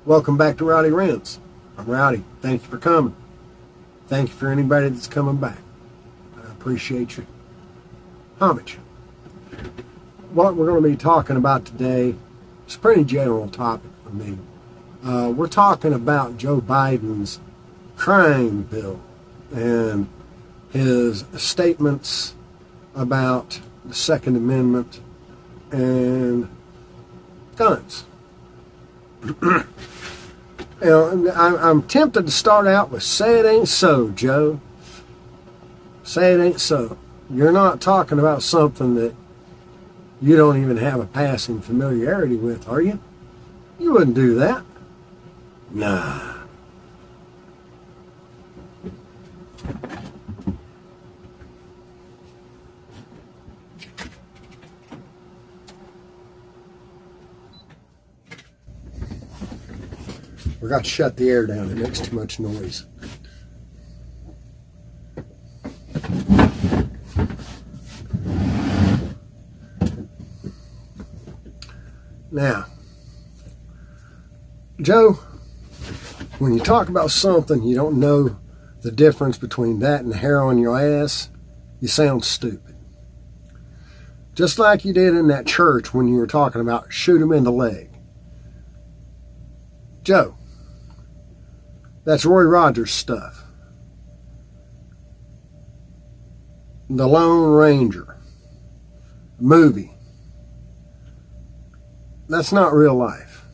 Welcome back to Rowdy Rants. I'm Rowdy. Thank you for coming. Thank you for anybody that's coming back. I appreciate your homage. What we're going to be talking about today is a pretty general topic for me. We're talking about Joe Biden's crime bill and his statements about the Second Amendment and guns. I'm tempted to start out with say it ain't so, Joe. Say it ain't so. You're not talking about something that you don't even have a passing familiarity with, are you? You wouldn't do that. Nah. We got to shut the air down. It makes too much noise. Now, Joe, when you talk about something you don't know the difference between that and hair on your ass, you sound stupid. Just like you did in that church when you were talking about shoot him in the leg. Joe, that's Roy Rogers stuff. The Lone Ranger movie. That's not real life.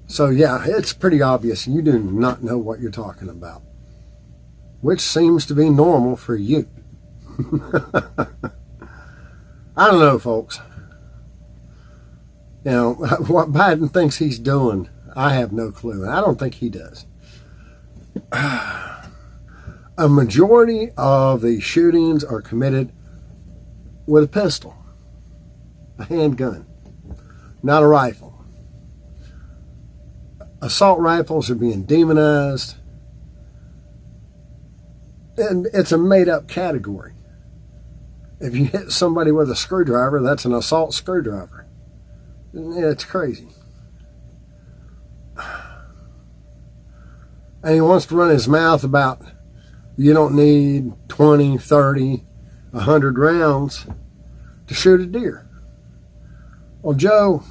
So yeah, it's pretty obvious you do not know what you're talking about. Which seems to be normal for you. I don't know, folks. You know, what Biden thinks he's doing, I have no clue. And I don't think he does. A majority of the shootings are committed with a pistol, a handgun, not a rifle. Assault rifles are being demonized. And it's a made-up category. If you hit somebody with a screwdriver, that's an assault screwdriver. It's crazy. And he wants to run his mouth about you don't need 20, 30, 100 rounds to shoot a deer. Well, Joe,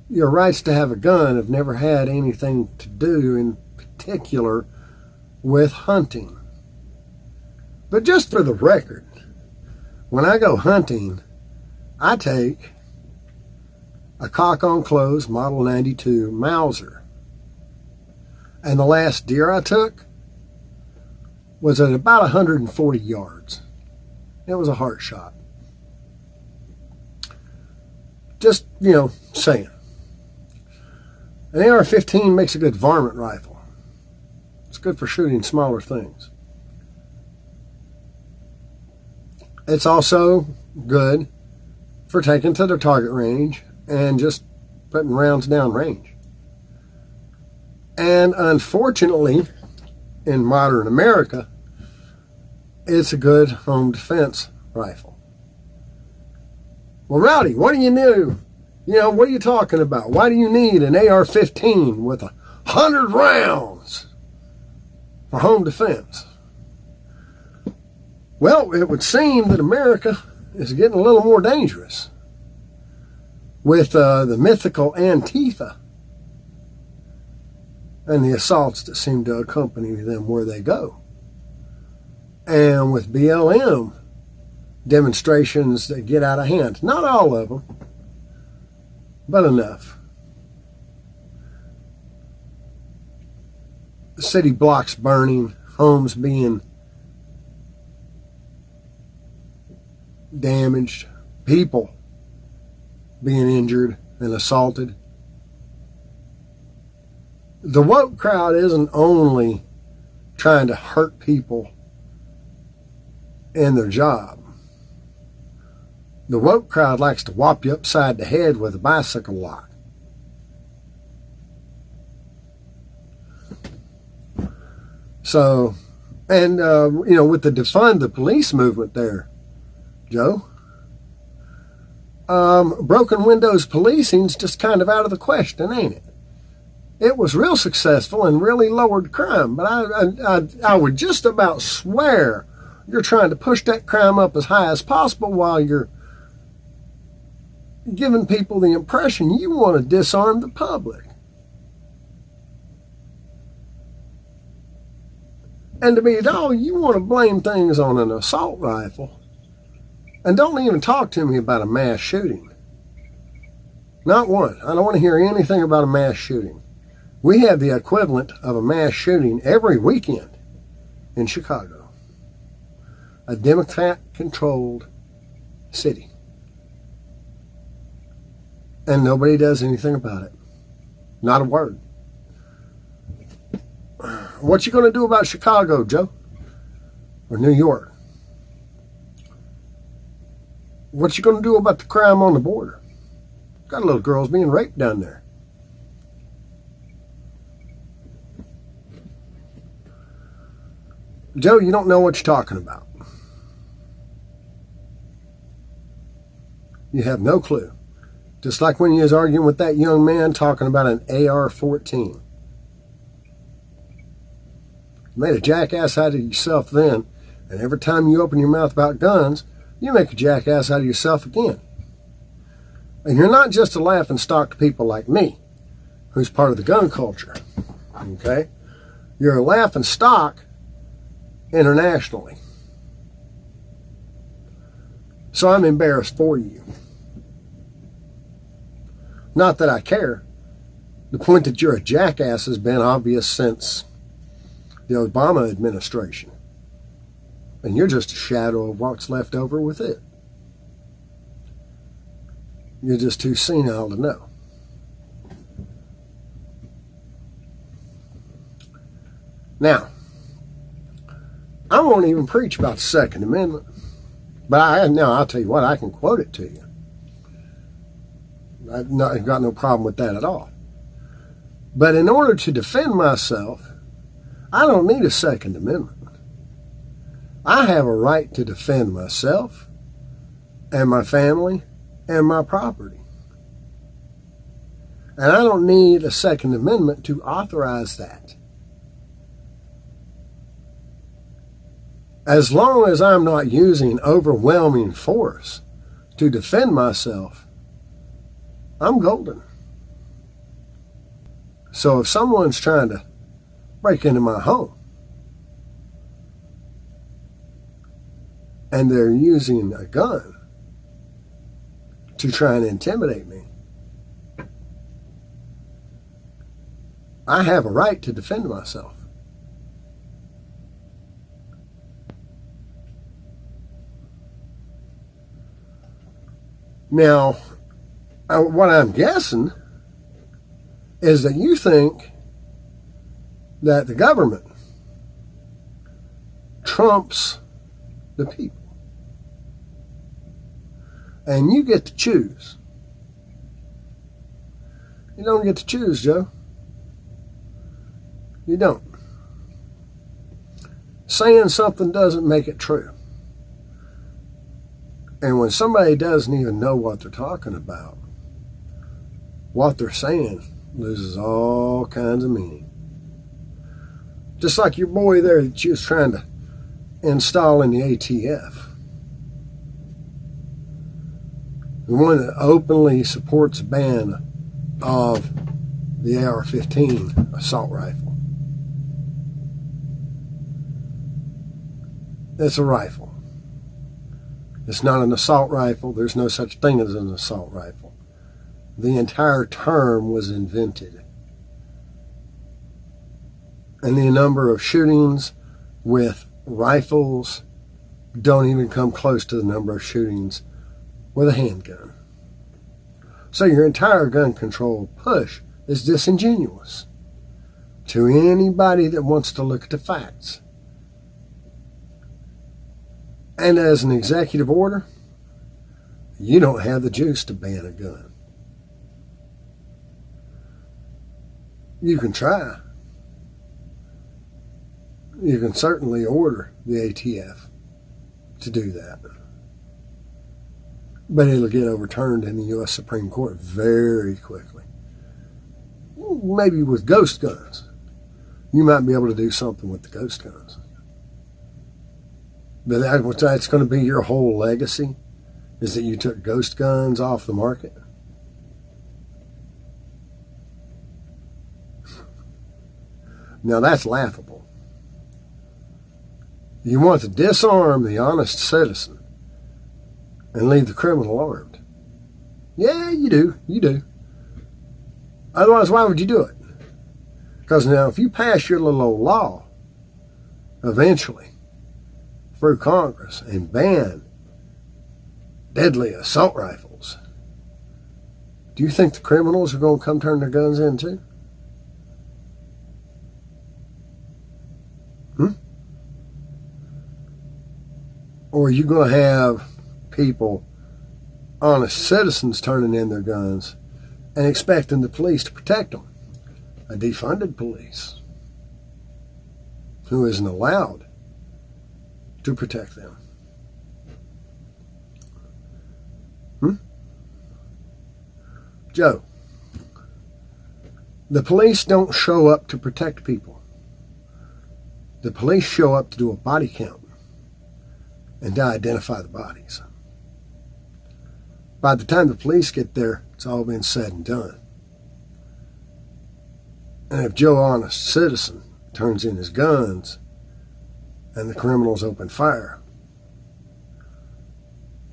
your rights to have a gun have never had anything to do in particular with hunting. But just for the record, when I go hunting, I take a cock-on-close Model 92 Mauser. And the last deer I took was at about 140 yards. It was a heart shot. Just, saying. An AR-15 makes a good varmint rifle. It's good for shooting smaller things. It's also good for taking to the target range and just putting rounds down range. And unfortunately, in modern America, it's a good home defense rifle. Well, Rowdy, what do you do? What are you talking about? Why do you need an AR-15 with 100 rounds for home defense? Well, it would seem that America is getting a little more dangerous with the mythical Antifa and the assaults that seem to accompany them where they go. And with BLM demonstrations that get out of hand. Not all of them, but enough. City blocks burning, homes being damaged, people being injured and assaulted. The woke crowd isn't only trying to hurt people in their job. The woke crowd likes to whop you upside the head with a bicycle lock. So, and with the defund the police movement there, Joe, broken windows policing's just kind of out of the question, ain't it? it was real successful and really lowered crime. But I would just about swear you're trying to push that crime up as high as possible while you're giving people the impression you want to disarm the public. And to be all, you want to blame things on an assault rifle. And don't even talk to me about a mass shooting. Not one. I don't want to hear anything about a mass shooting. We have the equivalent of a mass shooting every weekend in Chicago. A Democrat-controlled city. And nobody does anything about it. Not a word. What you going to do about Chicago, Joe? Or New York? What you going to do about the crime on the border? Got little girls being raped down there. Joe, you don't know what you're talking about. You have no clue. Just like when you was arguing with that young man talking about an AR-14. You made a jackass out of yourself then, and every time you open your mouth about guns, you make a jackass out of yourself again. And you're not just a laughingstock to people like me, who's part of the gun culture. Okay? You're a laughingstock internationally. So I'm embarrassed for you. Not that I care. The point that you're a jackass has been obvious since the Obama administration. And you're just a shadow of what's left over with it. You're just too senile to know. Now, I won't even preach about the Second Amendment. But I'll tell you what, I can quote it to you. I've got no problem with that at all. But in order to defend myself, I don't need a Second Amendment. I have a right to defend myself and my family and my property. And I don't need a Second Amendment to authorize that. As long as I'm not using overwhelming force to defend myself, I'm golden. So if someone's trying to break into my home and they're using a gun to try and intimidate me, I have a right to defend myself. Now, what I'm guessing is that you think that the government trumps the people. And you get to choose. You don't get to choose, Joe. You don't. Saying something doesn't make it true. And when somebody doesn't even know what they're talking about, what they're saying loses all kinds of meaning. Just like your boy there that you was trying to install in the ATF. The one that openly supports a ban of the AR-15 assault rifle. It's a rifle. It's not an assault rifle. There's no such thing as an assault rifle. The entire term was invented. And the number of shootings with rifles don't even come close to the number of shootings with a handgun. So your entire gun control push is disingenuous to anybody that wants to look at the facts. And as an executive order, you don't have the juice to ban a gun. You can try. You can certainly order the ATF to do that. But it'll get overturned in the U.S. Supreme Court very quickly. maybe with ghost guns, you might be able to do something with the ghost guns. But that's going to be your whole legacy, is that you took ghost guns off the market? Now that's laughable. You want to disarm the honest citizen and leave the criminal armed. Yeah, you do. You do. Otherwise, why would you do it? Because now, if you pass your little old law, eventually, through Congress, and ban deadly assault rifles, do you think the criminals are going to come turn their guns in too? Or are you going to have people, honest citizens, turning in their guns and expecting the police to protect them? A defunded police who isn't allowed to protect them. Joe, the police don't show up to protect people. The police show up to do a body count and to identify the bodies. By the time the police get there, it's all been said and done. And if Joe, honest citizen, turns in his guns and the criminals open fire,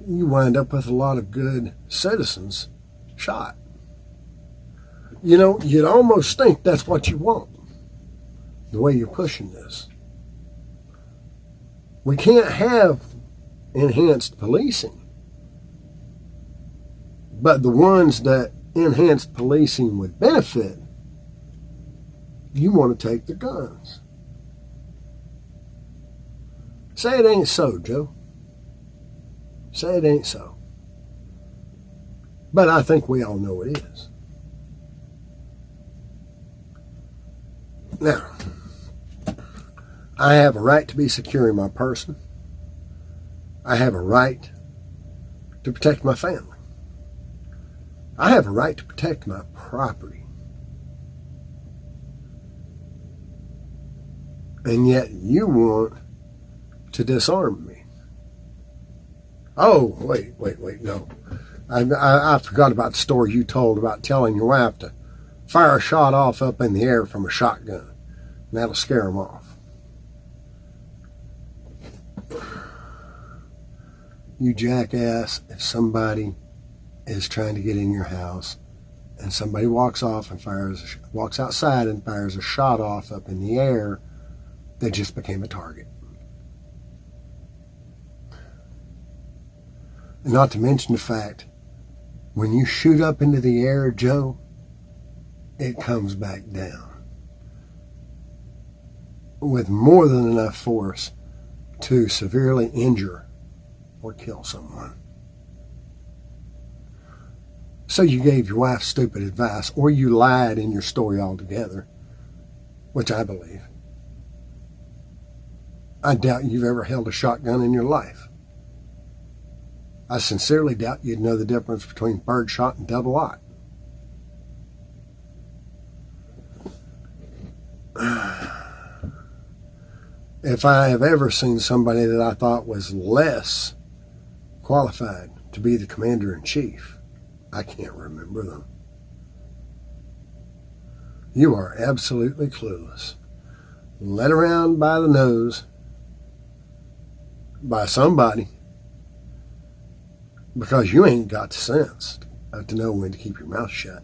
you wind up with a lot of good citizens shot. You know, you'd almost think that's what you want, the way you're pushing this. We can't have enhanced policing, but the ones that enhanced policing would benefit, you want to take the guns. Say it ain't so, Joe. Say it ain't so. But I think we all know it is. Now, I have a right to be secure in my person. I have a right to protect my family. I have a right to protect my property. And yet you want to disarm me. Oh, wait, no. I forgot about the story you told about telling your wife to fire a shot off up in the air from a shotgun. And that'll scare them off. You jackass, if somebody is trying to get in your house and somebody walks outside and fires a shot off up in the air, they just became a target. And not to mention the fact, when you shoot up into the air, Joe, it comes back down with more than enough force to severely injure or kill someone. So you gave your wife stupid advice, or you lied in your story altogether, which I believe. I doubt you've ever held a shotgun in your life. I sincerely doubt you'd know the difference between birdshot and double aught. If I have ever seen somebody that I thought was less qualified to be the commander-in-chief, I can't remember them. You are absolutely clueless. Led around by the nose by somebody because you ain't got the sense to know when to keep your mouth shut.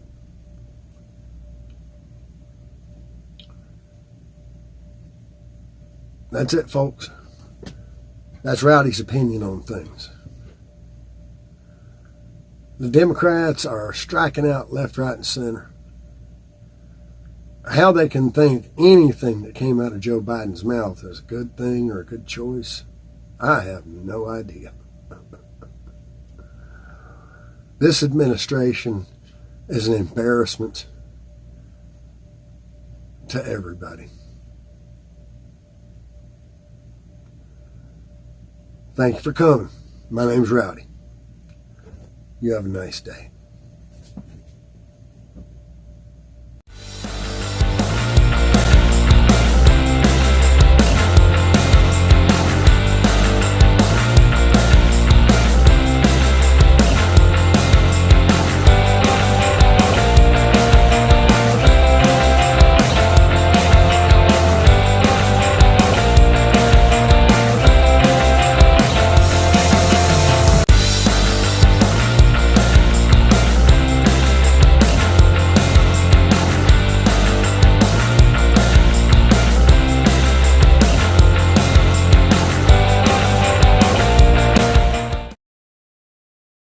That's it, folks. That's Rowdy's opinion on things. The Democrats are striking out left, right, and center. How they can think anything that came out of Joe Biden's mouth is a good thing or a good choice, I have no idea. This administration is an embarrassment to everybody. Thank you for coming. My name's Rowdy. You have a nice day.